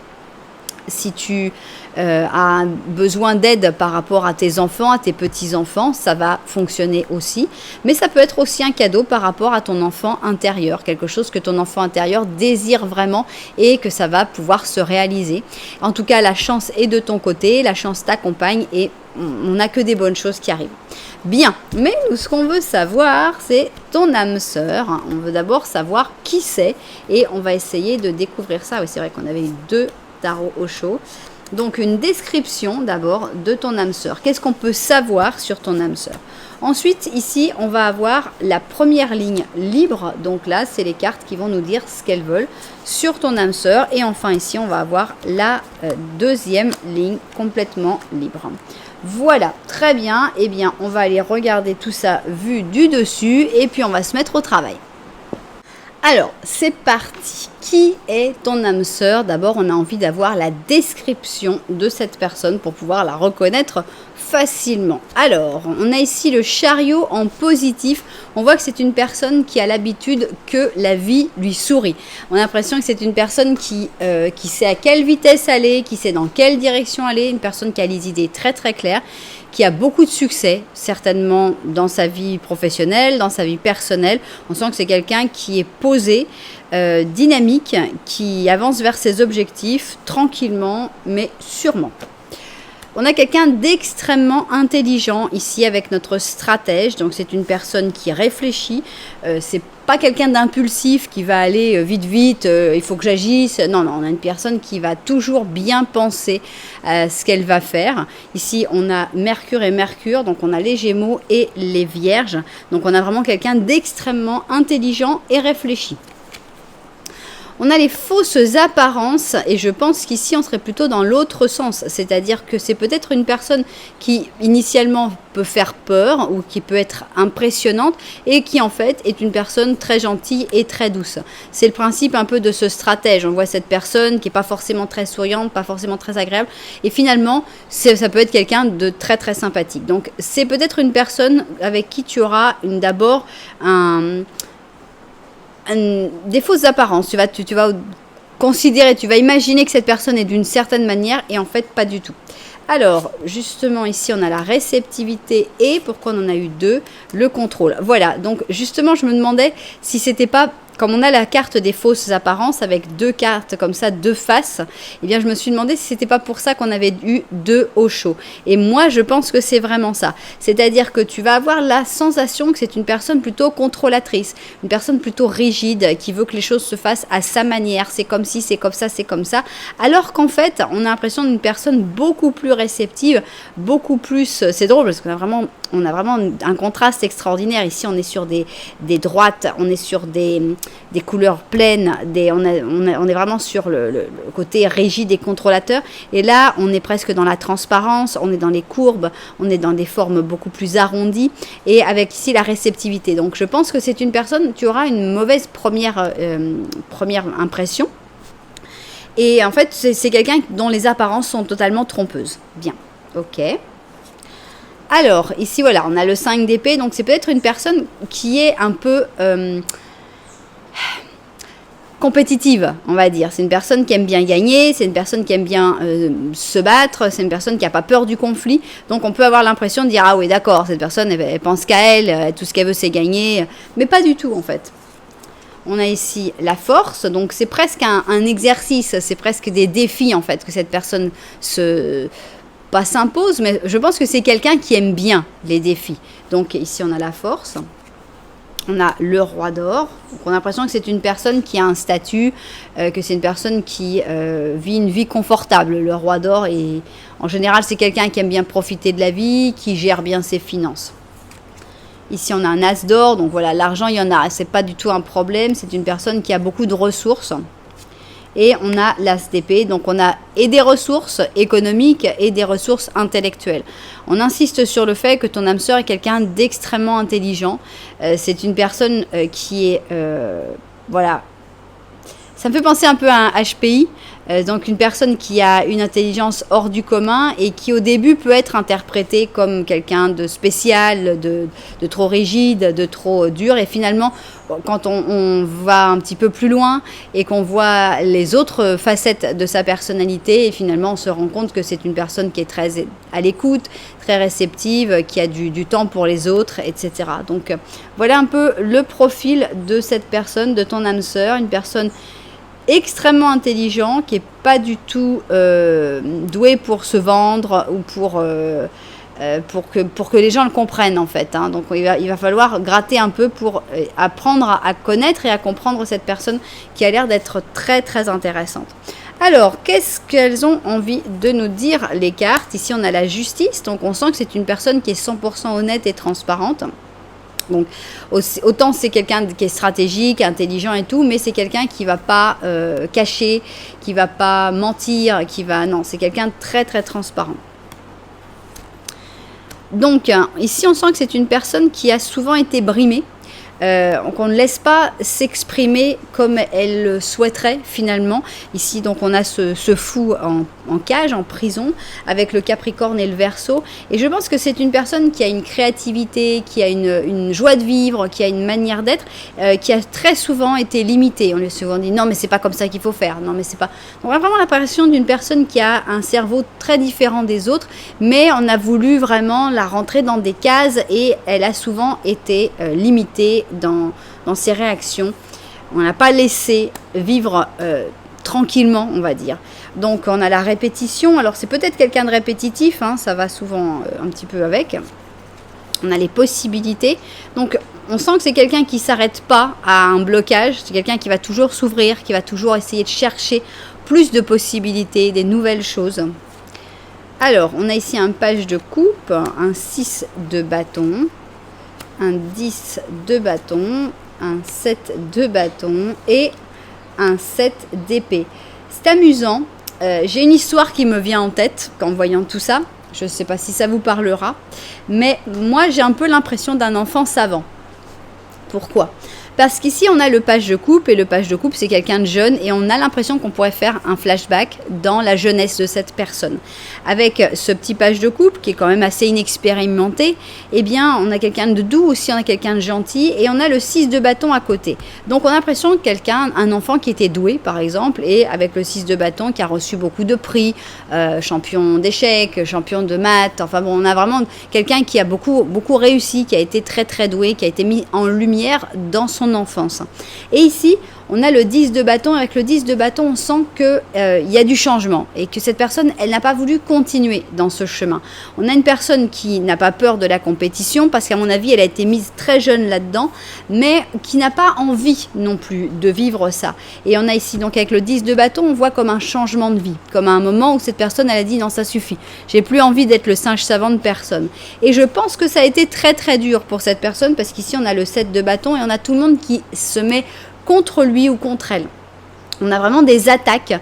Si tu as besoin d'aide par rapport à tes enfants, à tes petits-enfants, ça va fonctionner aussi. Mais ça peut être aussi un cadeau par rapport à ton enfant intérieur, quelque chose que ton enfant intérieur désire vraiment et que ça va pouvoir se réaliser. En tout cas, la chance est de ton côté, la chance t'accompagne et on n'a que des bonnes choses qui arrivent. Bien, mais nous, ce qu'on veut savoir, c'est ton âme sœur. On veut d'abord savoir qui c'est et on va essayer de découvrir ça. Oui, c'est vrai qu'on avait eu 2 tarot au chaud. Donc une description d'abord de ton âme sœur. Qu'est-ce qu'on peut savoir sur ton âme sœur? Ensuite, ici, on va avoir la première ligne libre. Donc là, c'est les cartes qui vont nous dire ce qu'elles veulent sur ton âme sœur. Et enfin, ici, on va avoir la deuxième ligne complètement libre. Voilà, très bien. Eh bien, on va aller regarder tout ça vu du dessus et puis on va se mettre au travail. Alors, c'est parti. Qui est ton âme sœur? D'abord, on a envie d'avoir la description de cette personne pour pouvoir la reconnaître facilement. Alors, on a ici le chariot en positif. On voit que c'est une personne qui a l'habitude que la vie lui sourit. On a l'impression que c'est une personne qui sait à quelle vitesse aller, qui sait dans quelle direction aller, une personne qui a les idées très très claires, qui a beaucoup de succès, certainement dans sa vie professionnelle, dans sa vie personnelle. On sent que c'est quelqu'un qui est posé, dynamique, qui avance vers ses objectifs tranquillement, mais sûrement. On a quelqu'un d'extrêmement intelligent ici avec notre stratège. Donc c'est une personne qui réfléchit. C'est pas quelqu'un d'impulsif qui va aller vite, il faut que j'agisse. Non, non, on a une personne qui va toujours bien penser à ce qu'elle va faire. Ici, on a Mercure et Mercure. Donc on a les Gémeaux et les Vierges. Donc on a vraiment quelqu'un d'extrêmement intelligent et réfléchi. On a les fausses apparences et je pense qu'ici on serait plutôt dans l'autre sens, c'est-à-dire que c'est peut-être une personne qui initialement peut faire peur ou qui peut être impressionnante et qui en fait est une personne très gentille et très douce. C'est le principe un peu de ce stratège, on voit cette personne qui n'est pas forcément très souriante, pas forcément très agréable et finalement ça peut être quelqu'un de très très sympathique. Donc c'est peut-être une personne avec qui tu auras d'abord des fausses apparences, tu vas considérer, tu vas imaginer que cette personne est d'une certaine manière et en fait pas du tout. Alors justement ici on a la réceptivité et pourquoi on en a eu 2, le contrôle. Voilà, donc justement je me demandais si c'était pas, comme on a la carte des fausses apparences avec 2 cartes comme ça, 2 faces, eh bien je me suis demandé si c'était pas pour ça qu'on avait eu 2 au chaud. Et moi je pense que c'est vraiment ça. C'est-à-dire que tu vas avoir la sensation que c'est une personne plutôt contrôlatrice, une personne plutôt rigide, qui veut que les choses se fassent à sa manière. C'est comme si, c'est comme ça, c'est comme ça. Alors qu'en fait, on a l'impression d'une personne beaucoup plus réceptive, beaucoup plus... C'est drôle parce qu'on a vraiment un contraste extraordinaire. Ici, on est sur des droites, on est sur des couleurs pleines, on est vraiment sur le côté rigide et contrôlateur. Et là, on est presque dans la transparence, on est dans les courbes, on est dans des formes beaucoup plus arrondies et avec ici la réceptivité. Donc, je pense que c'est une personne, tu auras une mauvaise première impression. Et en fait, c'est quelqu'un dont les apparences sont totalement trompeuses. Bien, ok. Alors, ici, voilà, on a le 5 d'épée. Donc, c'est peut-être une personne qui est un peu compétitive, on va dire. C'est une personne qui aime bien gagner. C'est une personne qui aime bien se battre. C'est une personne qui n'a pas peur du conflit. Donc, on peut avoir l'impression de dire, ah oui, d'accord, cette personne, elle pense qu'à elle. Tout ce qu'elle veut, c'est gagner. Mais pas du tout, en fait. On a ici la force. Donc, c'est presque un exercice. C'est presque des défis, en fait, que cette personne pas s'impose, mais je pense que c'est quelqu'un qui aime bien les défis. Donc ici on a la force, on a le roi d'or. Donc on a l'impression que c'est une personne qui a un statut, que c'est une personne qui vit une vie confortable. Le roi d'or, et en général c'est quelqu'un qui aime bien profiter de la vie, qui gère bien ses finances. Ici on a un as d'or, donc voilà, l'argent il y en a, c'est pas du tout un problème, c'est une personne qui a beaucoup de ressources. Et on a l'as d'épée, donc on a et des ressources économiques et des ressources intellectuelles. On insiste sur le fait que ton âme sœur est quelqu'un d'extrêmement intelligent. C'est une personne qui est, voilà, ça me fait penser un peu à un HPI. Donc une personne qui a une intelligence hors du commun et qui au début peut être interprétée comme quelqu'un de spécial, de trop rigide, de trop dur. Et finalement, quand on va un petit peu plus loin et qu'on voit les autres facettes de sa personnalité, et finalement on se rend compte que c'est une personne qui est très à l'écoute, très réceptive, qui a du temps pour les autres, etc. Donc voilà un peu le profil de cette personne, de ton âme sœur, une personne extrêmement intelligent, qui n'est pas du tout doué pour se vendre ou pour que les gens le comprennent en fait. Hein. Donc il va falloir gratter un peu pour apprendre à connaître et à comprendre cette personne qui a l'air d'être très très intéressante. Alors, qu'est-ce qu'elles ont envie de nous dire les cartes? Ici on a la justice, donc on sent que c'est une personne qui est 100% honnête et transparente. Donc autant c'est quelqu'un qui est stratégique, intelligent et tout, mais c'est quelqu'un qui va pas cacher, qui va pas mentir, non, c'est quelqu'un de très très transparent. Donc ici on sent que c'est une personne qui a souvent été brimée. Qu'on ne laisse pas s'exprimer comme elle le souhaiterait finalement. Ici donc on a ce fou en cage, en prison, avec le Capricorne et le Verseau. Et je pense que c'est une personne qui a une créativité, qui a une joie de vivre, qui a une manière d'être, qui a très souvent été limitée. On lui a souvent dit non mais c'est pas comme ça qu'il faut faire, non mais c'est pas... On a vraiment l'impression d'une personne qui a un cerveau très différent des autres, mais on a voulu vraiment la rentrer dans des cases et elle a souvent été limitée dans ses réactions. On n'a pas laissé vivre tranquillement, on va dire. Donc on a la répétition. Alors c'est peut-être quelqu'un de répétitif, hein, ça va souvent un petit peu avec. On a les possibilités. Donc on sent que c'est quelqu'un qui ne s'arrête pas à un blocage. C'est quelqu'un qui va toujours s'ouvrir, qui va toujours essayer de chercher plus de possibilités, des nouvelles choses. Alors on a ici un page de coupe, un 6 de bâton, un 10 de bâton, un 7 de bâton et un 7 d'épée. C'est amusant, j'ai une histoire qui me vient en tête en voyant tout ça, je ne sais pas si ça vous parlera, mais moi j'ai un peu l'impression d'un enfant savant. Pourquoi ? Parce qu'ici on a le page de coupe, et le page de coupe c'est quelqu'un de jeune, et on a l'impression qu'on pourrait faire un flashback dans la jeunesse de cette personne. Avec ce petit page de coupe qui est quand même assez inexpérimenté, eh bien on a quelqu'un de doux aussi, on a quelqu'un de gentil, et on a le 6 de bâton à côté. Donc on a l'impression que quelqu'un, un enfant qui était doué par exemple, et avec le 6 de bâton qui a reçu beaucoup de prix, champion d'échecs, champion de maths, enfin bon, on a vraiment quelqu'un qui a beaucoup réussi, qui a été très très doué, qui a été mis en lumière dans son enfance. Et ici, on a le 10 de bâton. Avec le 10 de bâton, on sent qu'il y a du changement et que cette personne, elle n'a pas voulu continuer dans ce chemin. On a une personne qui n'a pas peur de la compétition parce qu'à mon avis, elle a été mise très jeune là-dedans, mais qui n'a pas envie non plus de vivre ça. Et on a ici, donc avec le 10 de bâton, on voit comme un changement de vie, comme un moment où cette personne, elle a dit non, ça suffit. J'ai plus envie d'être le singe savant de personne. Et je pense que ça a été très très dur pour cette personne parce qu'ici, on a le 7 de bâton et on a tout le monde qui se met contre lui ou contre elle. On a vraiment des attaques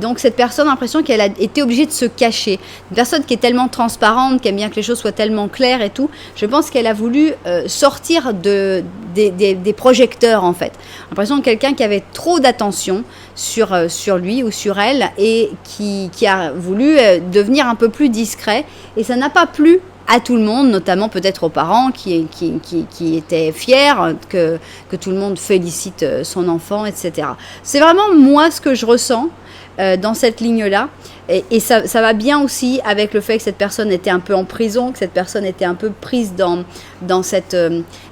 donc cette personne a l'impression qu'elle a été obligée de se cacher. Une personne qui est tellement transparente, qui aime bien que les choses soient tellement claires et tout, je pense qu'elle a voulu sortir des projecteurs en fait. L'impression de quelqu'un qui avait trop d'attention sur lui ou sur elle et qui a voulu devenir un peu plus discret et ça n'a pas plu à tout le monde, notamment peut-être aux parents qui étaient fiers que tout le monde félicite son enfant, etc. C'est vraiment moi ce que je ressens dans cette ligne-là. Et ça va bien aussi avec le fait que cette personne était un peu en prison, que cette personne était un peu prise dans cette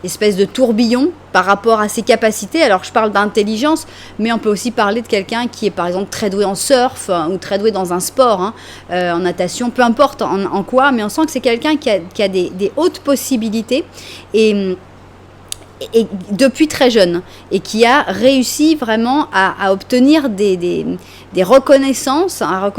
espèce de tourbillon par rapport à ses capacités. Alors je parle d'intelligence, mais on peut aussi parler de quelqu'un qui est par exemple très doué en surf ou très doué dans un sport, en natation, peu importe en quoi, mais on sent que c'est quelqu'un qui a des hautes possibilités et depuis très jeune et qui a réussi vraiment à obtenir des reconnaissances, à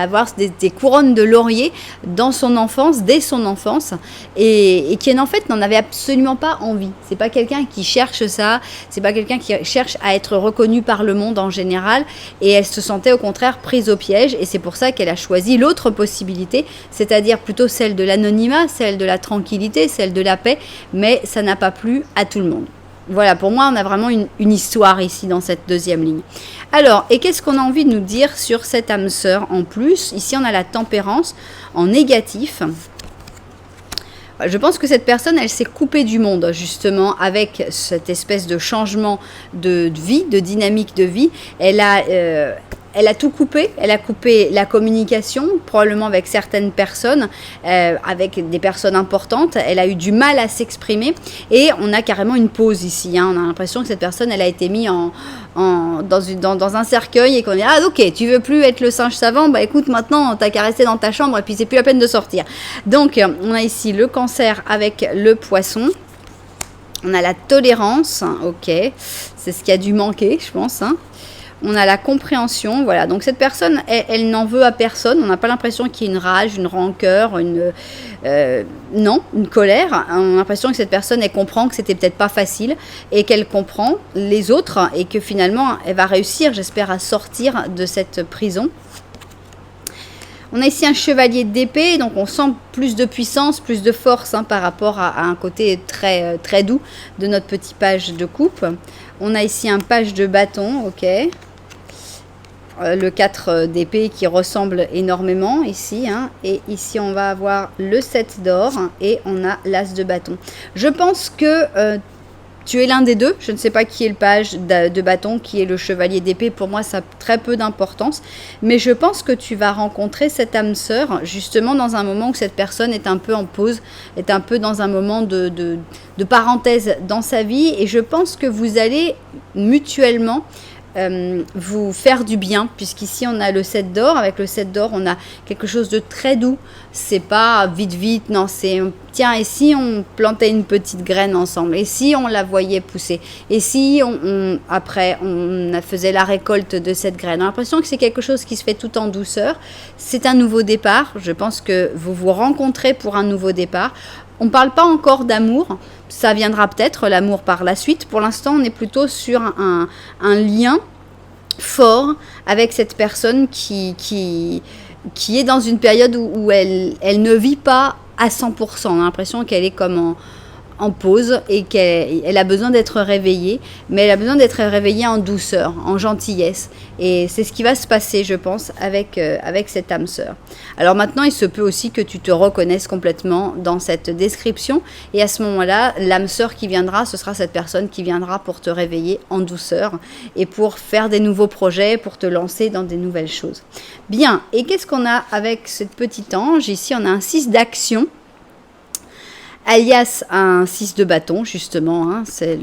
avoir des couronnes de laurier dans son enfance, dès son enfance et qui en fait n'en avait absolument pas envie. C'est pas quelqu'un qui cherche ça, c'est pas quelqu'un qui cherche à être reconnu par le monde en général et elle se sentait au contraire prise au piège et c'est pour ça qu'elle a choisi l'autre possibilité, c'est-à-dire plutôt celle de l'anonymat, celle de la tranquillité, celle de la paix, mais ça n'a pas plu à tout le monde. Voilà, pour moi, on a vraiment une histoire ici dans cette deuxième ligne. Alors, et qu'est-ce qu'on a envie de nous dire sur cette âme sœur en plus? Ici, on a la tempérance en négatif. Je pense que cette personne, elle s'est coupée du monde, justement, avec cette espèce de changement de vie, de dynamique de vie. Elle a tout coupé, elle a coupé la communication, probablement avec certaines personnes, avec des personnes importantes, elle a eu du mal à s'exprimer et on a carrément une pause ici, on a l'impression que cette personne, elle a été mise dans un cercueil et qu'on dit « Ah ok, tu veux plus être le singe savant, bah écoute maintenant t'as qu'à rester dans ta chambre et puis c'est plus la peine de sortir ». Donc on a ici le cancer avec le poisson. On a la tolérance, ok, c'est ce qui a dû manquer je pense, On a la compréhension, voilà. Donc cette personne, elle n'en veut à personne. On n'a pas l'impression qu'il y ait une rage, une rancœur, une colère. On a l'impression que cette personne, elle comprend que c'était peut-être pas facile et qu'elle comprend les autres et que finalement, elle va réussir, j'espère, à sortir de cette prison. On a ici un chevalier d'épée, donc on sent plus de puissance, plus de force par rapport à un côté très, très doux de notre petit page de coupe. On a ici un page de bâton, ok. Le 4 d'épée qui ressemble énormément ici. Et ici, on va avoir le 7 d'or et on a l'as de bâton. Je pense que tu es l'un des deux. Je ne sais pas qui est le page de bâton, qui est le chevalier d'épée. Pour moi, ça a très peu d'importance. Mais je pense que tu vas rencontrer cette âme sœur, justement dans un moment où cette personne est un peu en pause, est un peu dans un moment de parenthèse dans sa vie. Et je pense que vous allez mutuellement vous faire du bien, puisqu'ici on a le 7 d'or. Avec le 7 d'or, on a quelque chose de très doux. C'est pas vite, non, c'est tiens, et si on plantait une petite graine ensemble, et si on la voyait pousser, et si après on faisait la récolte de cette graine. On a l'impression que c'est quelque chose qui se fait tout en douceur. C'est un nouveau départ. Je pense que vous vous rencontrez pour un nouveau départ. On ne parle pas encore d'amour, ça viendra peut-être, l'amour par la suite. Pour l'instant, on est plutôt sur un lien fort avec cette personne qui est dans une période où elle ne vit pas à 100%. On a l'impression qu'elle est comme en pause et qu'elle a besoin d'être réveillée, mais elle a besoin d'être réveillée en douceur, en gentillesse. Et c'est ce qui va se passer, je pense, avec cette âme sœur. Alors maintenant, il se peut aussi que tu te reconnaisses complètement dans cette description. Et à ce moment-là, l'âme sœur qui viendra, ce sera cette personne qui viendra pour te réveiller en douceur et pour faire des nouveaux projets, pour te lancer dans des nouvelles choses. Bien, et qu'est-ce qu'on a avec cette petite ange? Ici, on a un 6 d'action, alias un 6 de bâton, justement, c'est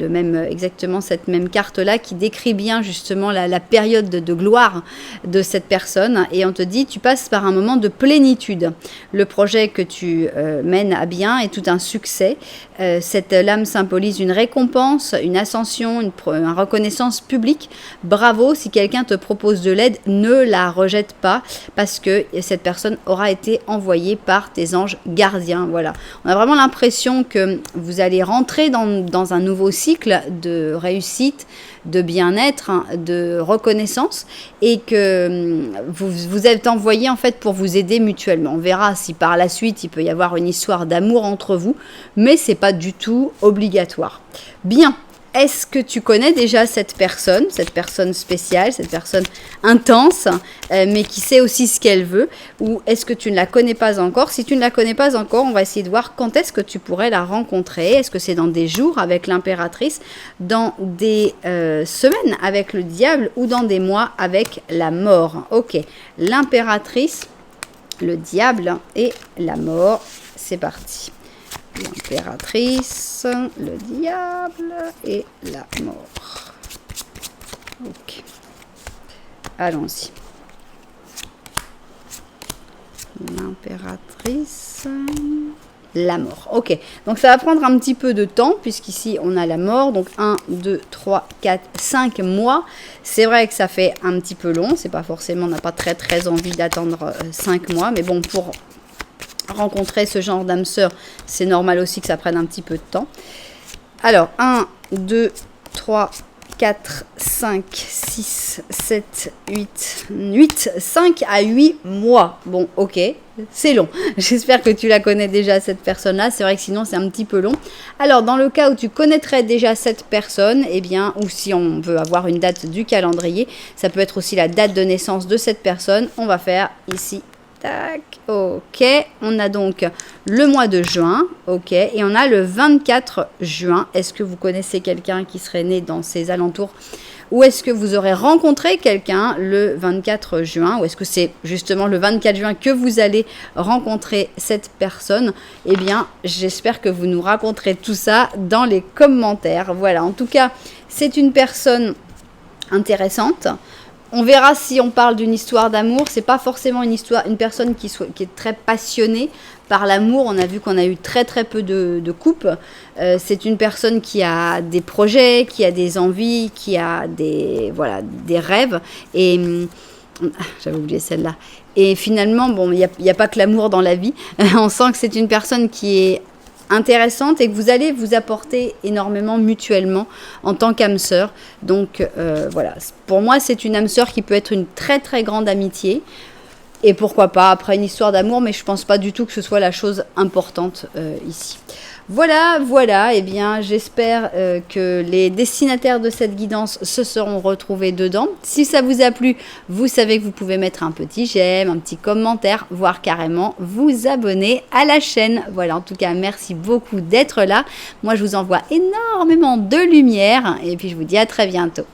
exactement cette même carte-là qui décrit bien justement la période de gloire de cette personne. Et on te dit, tu passes par un moment de plénitude. Le projet que tu mènes à bien est tout un succès. Cette lame symbolise une récompense, une ascension, une reconnaissance publique. Bravo, si quelqu'un te propose de l'aide, ne la rejette pas parce que cette personne aura été envoyée par tes anges gardiens. Voilà, on a vraiment l'impression l'impression que vous allez rentrer dans un nouveau cycle de réussite, de bien-être, hein, de reconnaissance, et que vous êtes envoyé en fait pour vous aider mutuellement. On verra si par la suite il peut y avoir une histoire d'amour entre vous, mais c'est pas du tout obligatoire. Bien. Est-ce que tu connais déjà cette personne spéciale, cette personne intense, mais qui sait aussi ce qu'elle veut, ou est-ce que tu ne la connais pas encore? Si tu ne la connais pas encore, on va essayer de voir quand est-ce que tu pourrais la rencontrer. Est-ce que c'est dans des jours avec l'impératrice, dans des semaines avec le diable, ou dans des mois avec la mort? Ok, l'impératrice, le diable et la mort, c'est parti. L'impératrice, le diable et la mort. Ok. Allons-y. L'impératrice, la mort. Ok. Donc ça va prendre un petit peu de temps puisqu'ici on a la mort. Donc 1, 2, 3, 4, 5 mois. C'est vrai que ça fait un petit peu long. C'est pas forcément, on n'a pas très envie d'attendre 5 mois. Mais bon, pour rencontrer ce genre d'âme sœur, c'est normal aussi que ça prenne un petit peu de temps. Alors, 1, 2, 3, 4, 5, 6, 7, 8, 5 à 8 mois. Bon, ok, c'est long. J'espère que tu la connais déjà, cette personne-là. C'est vrai que sinon, c'est un petit peu long. Alors, dans le cas où tu connaîtrais déjà cette personne, eh bien, ou si on veut avoir une date du calendrier, ça peut être aussi la date de naissance de cette personne. On va faire ici. Tac, ok, on a donc le mois de juin, ok, et on a le 24 juin. Est-ce que vous connaissez quelqu'un qui serait né dans ces alentours? Ou est-ce que vous aurez rencontré quelqu'un le 24 juin? Ou est-ce que c'est justement le 24 juin que vous allez rencontrer cette personne? Eh bien, j'espère que vous nous raconterez tout ça dans les commentaires. Voilà, en tout cas, c'est une personne intéressante. On verra si on parle d'une histoire d'amour. C'est pas forcément une personne qui est très passionnée par l'amour. On a vu qu'on a eu très peu de couples. C'est une personne qui a des projets, qui a des envies, qui a des rêves. Et j'avais oublié celle-là. Et finalement, bon, il n'y a pas que l'amour dans la vie. On sent que c'est une personne qui est intéressante et que vous allez vous apporter énormément mutuellement en tant qu'âme sœur. Donc voilà, pour moi c'est une âme sœur qui peut être une très grande amitié et pourquoi pas après une histoire d'amour, mais je pense pas du tout que ce soit la chose importante ici. Voilà, eh bien j'espère que les destinataires de cette guidance se seront retrouvés dedans. Si ça vous a plu, vous savez que vous pouvez mettre un petit j'aime, un petit commentaire, voire carrément vous abonner à la chaîne. Voilà, en tout cas, merci beaucoup d'être là. Moi, je vous envoie énormément de lumière et puis je vous dis à très bientôt.